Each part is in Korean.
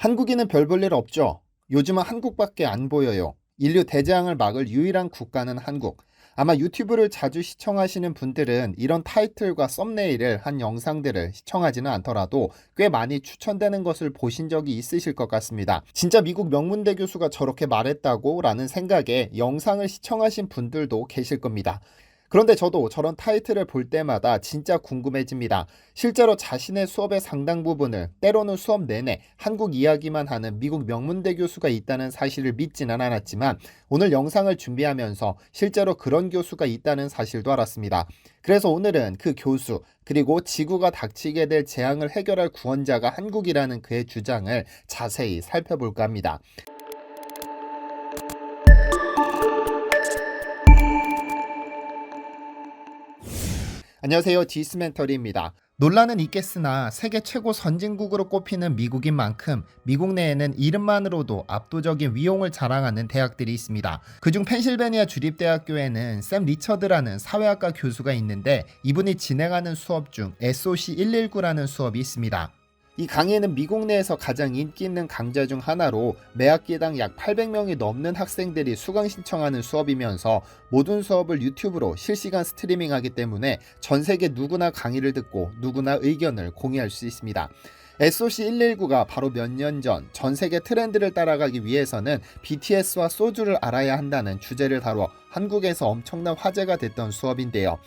한국인은 별 볼 일 없죠. 요즘은 한국밖에 안 보여요. 인류 대재앙을 막을 유일한 국가는 한국. 아마 유튜브를 자주 시청하시는 분들은 이런 타이틀과 썸네일을 한 영상들을 시청하지는 않더라도 꽤 많이 추천되는 것을 보신 적이 있으실 것 같습니다. 진짜 미국 명문대 교수가 저렇게 말했다고 라는 생각에 영상을 시청하신 분들도 계실 겁니다. 그런데 저도 저런 타이틀을 볼 때마다 진짜 궁금해집니다. 실제로 자신의 수업의 상당 부분을 때로는 수업 내내 한국 이야기만 하는 미국 명문대 교수가 있다는 사실을 믿지는 않았지만 오늘 영상을 준비하면서 실제로 그런 교수가 있다는 사실도 알았습니다. 그래서 오늘은 그 교수 그리고 지구가 닥치게 될 재앙을 해결할 구원자가 한국이라는 그의 주장을 자세히 살펴볼까 합니다. 안녕하세요. 디스멘터리입니다. 논란은 있겠으나 세계 최고 선진국으로 꼽히는 미국인 만큼 미국 내에는 이름만으로도 압도적인 위용을 자랑하는 대학들이 있습니다. 그중 펜실베니아 주립대학교에는 샘 리처드라는 사회학과 교수가 있는데 이분이 진행하는 수업 중 SOC 119라는 수업이 있습니다. 이 강의는 미국 내에서 가장 인기 있는 강좌 중 하나로 매 학기당 약 800명이 넘는 학생들이 수강 신청하는 수업이면서 모든 수업을 유튜브로 실시간 스트리밍하기 때문에 전 세계 누구나 강의를 듣고 누구나 의견을 공유할 수 있습니다. SOC 119가 바로 몇 년 전 세계 트렌드를 따라가기 위해서는 BTS와 소주를 알아야 한다는 주제를 다뤄 한국에서 엄청난 화제가 됐던 수업인데요.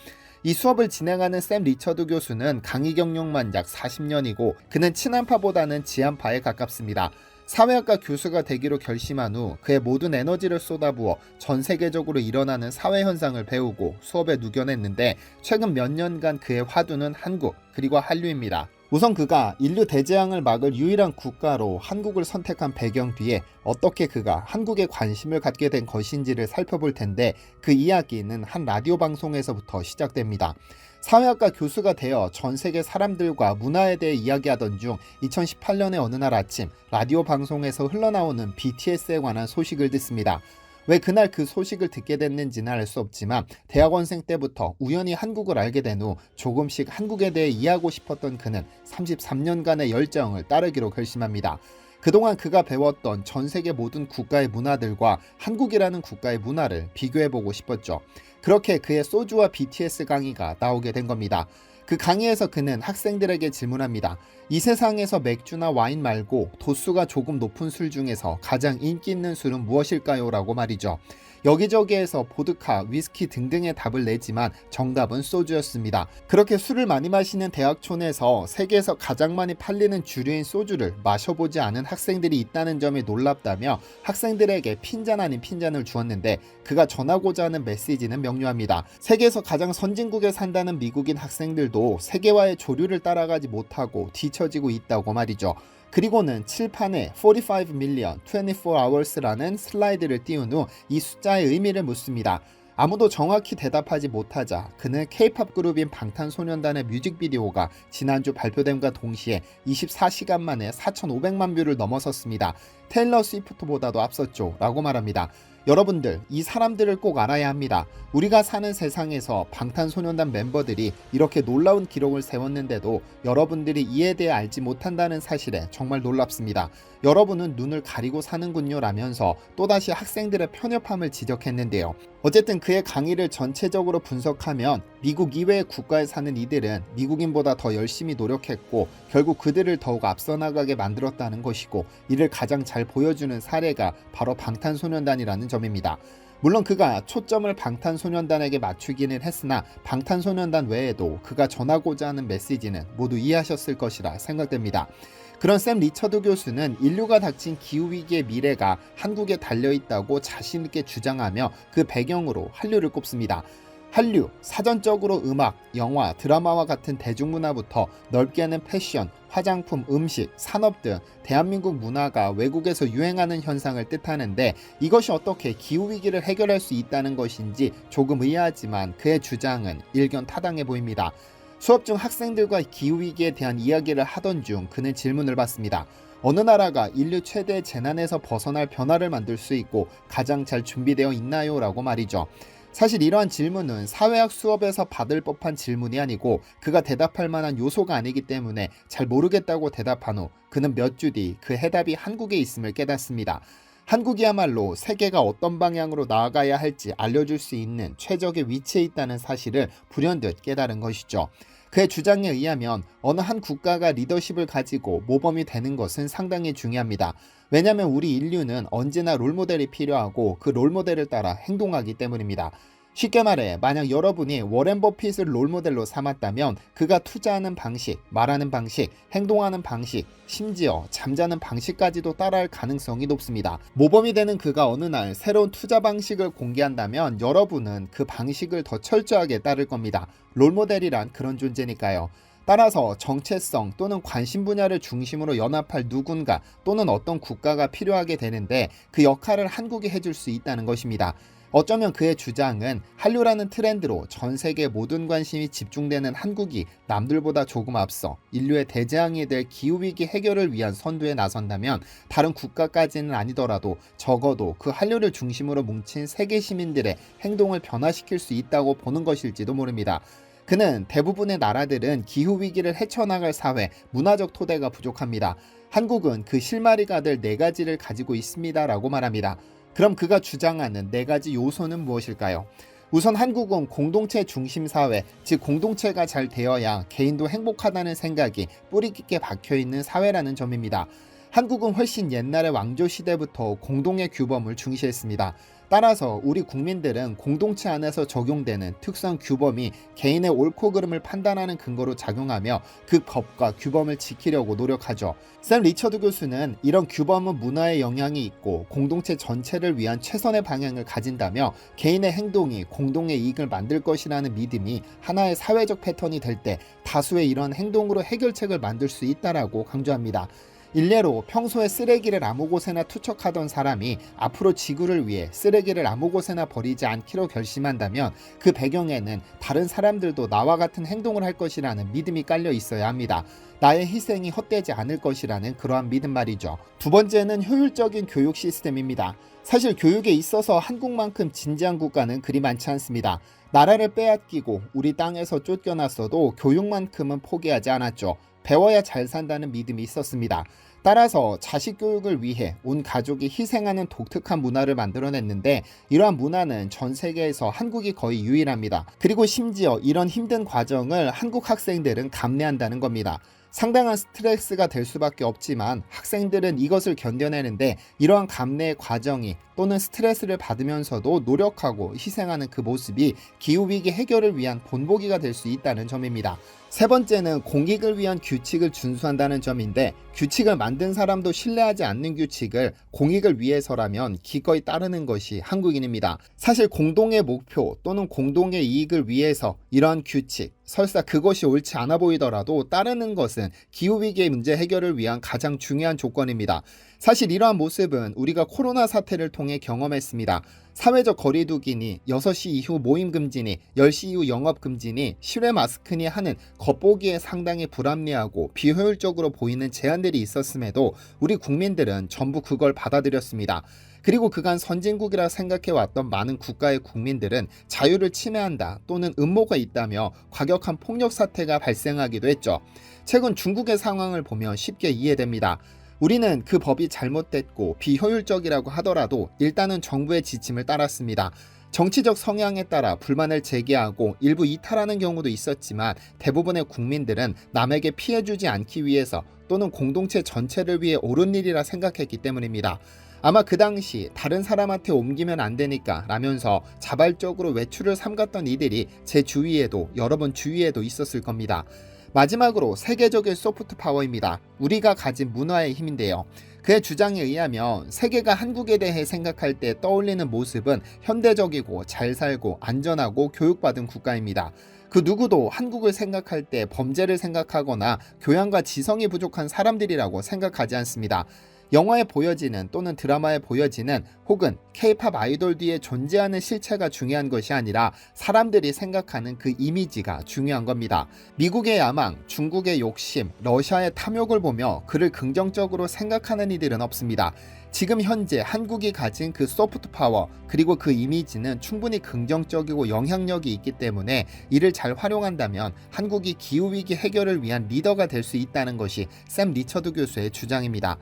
이 수업을 진행하는 샘 리처드 교수는 강의 경력만 약 40년이고 그는 친한파보다는 지한파에 가깝습니다. 사회학과 교수가 되기로 결심한 후 그의 모든 에너지를 쏟아부어 전 세계적으로 일어나는 사회 현상을 배우고 수업에 누겨냈는데 최근 몇 년간 그의 화두는 한국 그리고 한류입니다. 우선 그가 인류 대재앙을 막을 유일한 국가로 한국을 선택한 배경 뒤에 어떻게 그가 한국에 관심을 갖게 된 것인지를 살펴볼 텐데 그 이야기는 한 라디오 방송에서부터 시작됩니다. 사회학과 교수가 되어 전 세계 사람들과 문화에 대해 이야기하던 중 2018년의 어느 날 아침 라디오 방송에서 흘러나오는 BTS에 관한 소식을 듣습니다. 왜 그날 그 소식을 듣게 됐는지는 알 수 없지만 대학원생 때부터 우연히 한국을 알게 된 후 조금씩 한국에 대해 이해하고 싶었던 그는 33년간의 열정을 따르기로 결심합니다. 그동안 그가 배웠던 전 세계 모든 국가의 문화들과 한국이라는 국가의 문화를 비교해보고 싶었죠. 그렇게 그의 소주와 BTS 강의가 나오게 된 겁니다. 그 강의에서 그는 학생들에게 질문합니다. 이 세상에서 맥주나 와인 말고 도수가 조금 높은 술 중에서 가장 인기 있는 술은 무엇일까요? 라고 말이죠. 여기저기에서 보드카, 위스키 등등의 답을 내지만 정답은 소주였습니다. 그렇게 술을 많이 마시는 대학촌에서 세계에서 가장 많이 팔리는 주류인 소주를 마셔보지 않은 학생들이 있다는 점이 놀랍다며 학생들에게 핀잔 아닌 핀잔을 주었는데 그가 전하고자 하는 메시지는 명료합니다. 세계에서 가장 선진국에 산다는 미국인 학생들도 세계화의 조류를 따라가지 못하고 뒤처지고 있다고 말이죠. 그리고는 칠판에 45 million 24 hours라는 슬라이드를 띄운 후 이 숫자의 의미를 묻습니다. 아무도 정확히 대답하지 못하자 그는 K-팝 그룹인 방탄소년단의 뮤직비디오가 지난주 발표됨과 동시에 24시간 만에 4,500만 뷰를 넘어섰습니다. 테일러 스위프트보다도 앞섰죠 라고 말합니다. 여러분들, 이 사람들을 꼭 알아야 합니다. 우리가 사는 세상에서 방탄소년단 멤버들이 이렇게 놀라운 기록을 세웠는데도 여러분들이 이에 대해 알지 못한다는 사실에 정말 놀랍습니다. 여러분은 눈을 가리고 사는군요 라면서 또다시 학생들의 편협함을 지적했는데요. 어쨌든 그의 강의를 전체적으로 분석하면 미국 이외의 국가에 사는 이들은 미국인보다 더 열심히 노력했고 결국 그들을 더욱 앞서 나가게 만들었다는 것이고 이를 가장 잘 보여주는 사례가 바로 방탄소년단이라는 점입니다. 물론 그가 초점을 방탄소년단에게 맞추기는 했으나 방탄소년단 외에도 그가 전하고자 하는 메시지는 모두 이해하셨을 것이라 생각됩니다. 그런 샘 리처드 교수는 인류가 닥친 기후위기의 미래가 한국에 달려있다고 자신있게 주장하며 그 배경으로 한류를 꼽습니다. 한류, 사전적으로 음악, 영화, 드라마와 같은 대중문화부터 넓게는 패션, 화장품, 음식, 산업 등 대한민국 문화가 외국에서 유행하는 현상을 뜻하는데 이것이 어떻게 기후위기를 해결할 수 있다는 것인지 조금 의아하지만 그의 주장은 일견 타당해 보입니다. 수업 중 학생들과 기후위기에 대한 이야기를 하던 중 그는 질문을 받습니다. 어느 나라가 인류 최대의 재난에서 벗어날 변화를 만들 수 있고 가장 잘 준비되어 있나요? 라고 말이죠. 사실 이러한 질문은 사회학 수업에서 받을 법한 질문이 아니고 그가 대답할 만한 요소가 아니기 때문에 잘 모르겠다고 대답한 후 그는 몇 주 뒤 그 해답이 한국에 있음을 깨닫습니다. 한국이야말로 세계가 어떤 방향으로 나아가야 할지 알려줄 수 있는 최적의 위치에 있다는 사실을 불현듯 깨달은 것이죠. 그의 주장에 의하면 어느 한 국가가 리더십을 가지고 모범이 되는 것은 상당히 중요합니다. 왜냐하면 우리 인류는 언제나 롤모델이 필요하고 그 롤모델을 따라 행동하기 때문입니다. 쉽게 말해 만약 여러분이 워렌 버핏을 롤모델로 삼았다면 그가 투자하는 방식, 말하는 방식, 행동하는 방식, 심지어 잠자는 방식까지도 따라할 가능성이 높습니다. 모범이 되는 그가 어느 날 새로운 투자 방식을 공개한다면 여러분은 그 방식을 더 철저하게 따를 겁니다. 롤모델이란 그런 존재니까요. 따라서 정체성 또는 관심 분야를 중심으로 연합할 누군가 또는 어떤 국가가 필요하게 되는데 그 역할을 한국이 해줄 수 있다는 것입니다. 어쩌면 그의 주장은 한류라는 트렌드로 전 세계 모든 관심이 집중되는 한국이 남들보다 조금 앞서 인류의 대재앙이 될 기후위기 해결을 위한 선두에 나선다면 다른 국가까지는 아니더라도 적어도 그 한류를 중심으로 뭉친 세계 시민들의 행동을 변화시킬 수 있다고 보는 것일지도 모릅니다. 그는 대부분의 나라들은 기후위기를 헤쳐나갈 사회, 문화적 토대가 부족합니다. 한국은 그 실마리가 될 4가지를 가지고 있습니다라고 말합니다. 그럼 그가 주장하는 4가지 요소는 무엇일까요? 우선 한국은 공동체 중심 사회, 즉 공동체가 잘 되어야 개인도 행복하다는 생각이 뿌리 깊게 박혀있는 사회라는 점입니다. 한국은 훨씬 옛날의 왕조 시대부터 공동의 규범을 중시했습니다. 따라서 우리 국민들은 공동체 안에서 적용되는 특수한 규범이 개인의 옳고 그름을 판단하는 근거로 작용하며 그 법과 규범을 지키려고 노력하죠. 샘 리처드 교수는 이런 규범은 문화에 영향이 있고 공동체 전체를 위한 최선의 방향을 가진다며 개인의 행동이 공동의 이익을 만들 것이라는 믿음이 하나의 사회적 패턴이 될 때 다수의 이런 행동으로 해결책을 만들 수 있다라고 강조합니다. 일례로 평소에 쓰레기를 아무 곳에나 투척하던 사람이 앞으로 지구를 위해 쓰레기를 아무 곳에나 버리지 않기로 결심한다면 그 배경에는 다른 사람들도 나와 같은 행동을 할 것이라는 믿음이 깔려 있어야 합니다. 나의 희생이 헛되지 않을 것이라는 그러한 믿음 말이죠. 두 번째는 효율적인 교육 시스템입니다. 사실 교육에 있어서 한국만큼 진지한 국가는 그리 많지 않습니다. 나라를 빼앗기고 우리 땅에서 쫓겨났어도 교육만큼은 포기하지 않았죠. 배워야 잘 산다는 믿음이 있었습니다. 따라서 자식 교육을 위해 온 가족이 희생하는 독특한 문화를 만들어냈는데 이러한 문화는 전 세계에서 한국이 거의 유일합니다. 그리고 심지어 이런 힘든 과정을 한국 학생들은 감내한다는 겁니다. 상당한 스트레스가 될 수밖에 없지만 학생들은 이것을 견뎌내는데 이러한 감내의 과정이 또는 스트레스를 받으면서도 노력하고 희생하는 그 모습이 기후위기 해결을 위한 본보기가 될 수 있다는 점입니다. 세 번째는 공익을 위한 규칙을 준수한다는 점인데 규칙을 만든 사람도 신뢰하지 않는 규칙을 공익을 위해서라면 기꺼이 따르는 것이 한국인입니다. 사실 공동의 목표 또는 공동의 이익을 위해서 이러한 규칙, 설사 그것이 옳지 않아 보이더라도 따르는 것은 기후위기의 문제 해결을 위한 가장 중요한 조건입니다. 사실 이러한 모습은 우리가 코로나 사태를 통해 경험했습니다. 사회적 거리두기니 6시 이후 모임 금지니 10시 이후 영업 금지니 실외 마스크니 하는 겉보기에 상당히 불합리하고 비효율적으로 보이는 제한들이 있었음에도 우리 국민들은 전부 그걸 받아들였습니다. 그리고 그간 선진국이라 생각해왔던 많은 국가의 국민들은 자유를 침해한다 또는 음모가 있다며 과격한 폭력 사태가 발생하기도 했죠. 최근 중국의 상황을 보면 쉽게 이해됩니다. 우리는 그 법이 잘못됐고 비효율적이라고 하더라도 일단은 정부의 지침을 따랐습니다. 정치적 성향에 따라 불만을 제기하고 일부 이탈하는 경우도 있었지만 대부분의 국민들은 남에게 피해주지 않기 위해서 또는 공동체 전체를 위해 옳은 일이라 생각했기 때문입니다. 아마 그 당시 다른 사람한테 옮기면 안 되니까 라면서 자발적으로 외출을 삼갔던 이들이 제 주위에도 여러 번 주위에도 있었을 겁니다. 마지막으로 세계적인 소프트 파워입니다. 우리가 가진 문화의 힘인데요. 그의 주장에 의하면 세계가 한국에 대해 생각할 때 떠올리는 모습은 현대적이고 잘 살고 안전하고 교육받은 국가입니다. 그 누구도 한국을 생각할 때 범죄를 생각하거나 교양과 지성이 부족한 사람들이라고 생각하지 않습니다. 영화에 보여지는 또는 드라마에 보여지는 혹은 K-팝 아이돌 뒤에 존재하는 실체가 중요한 것이 아니라 사람들이 생각하는 그 이미지가 중요한 겁니다. 미국의 야망, 중국의 욕심, 러시아의 탐욕을 보며 그를 긍정적으로 생각하는 이들은 없습니다. 지금 현재 한국이 가진 그 소프트 파워 그리고 그 이미지는 충분히 긍정적이고 영향력이 있기 때문에 이를 잘 활용한다면 한국이 기후위기 해결을 위한 리더가 될 수 있다는 것이 샘 리처드 교수의 주장입니다.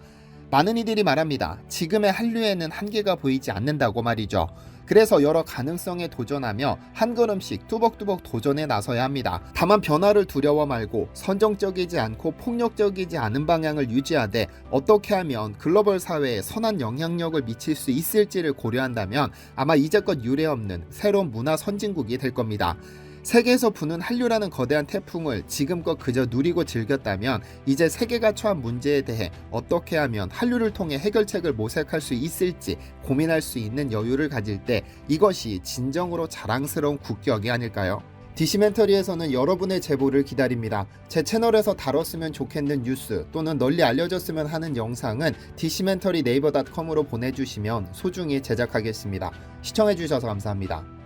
많은 이들이 말합니다. 지금의 한류에는 한계가 보이지 않는다고 말이죠. 그래서 여러 가능성에 도전하며 한 걸음씩 뚜벅뚜벅 도전에 나서야 합니다. 다만 변화를 두려워 말고 선정적이지 않고 폭력적이지 않은 방향을 유지하되 어떻게 하면 글로벌 사회에 선한 영향력을 미칠 수 있을지를 고려한다면 아마 이제껏 유례없는 새로운 문화 선진국이 될 겁니다. 세계에서 부는 한류라는 거대한 태풍을 지금껏 그저 누리고 즐겼다면 이제 세계가 처한 문제에 대해 어떻게 하면 한류를 통해 해결책을 모색할 수 있을지 고민할 수 있는 여유를 가질 때 이것이 진정으로 자랑스러운 국격이 아닐까요? 디시멘터리에서는 여러분의 제보를 기다립니다. 제 채널에서 다뤘으면 좋겠는 뉴스 또는 널리 알려졌으면 하는 영상은 디시멘터리 네이버.com으로 보내주시면 소중히 제작하겠습니다. 시청해주셔서 감사합니다.